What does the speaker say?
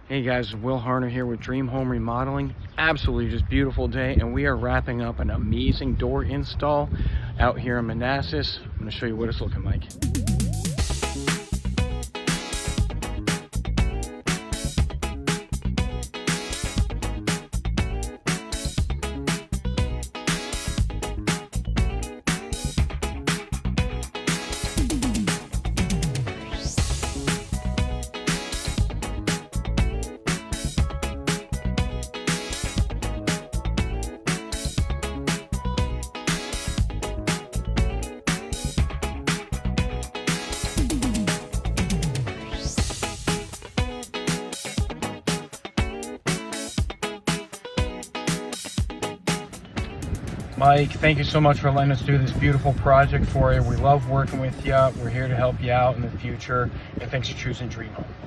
Hey guys, Will Harner here with DreamHome Remodeling. Absolutely just beautiful day, and we are wrapping up an amazing door install out here in Manassas. I'm going to show you what it's looking like. Mike, thank you so much for letting us do this beautiful project for you. We love working with you. We're here to help you out in the future, and thanks for choosing DreamHome.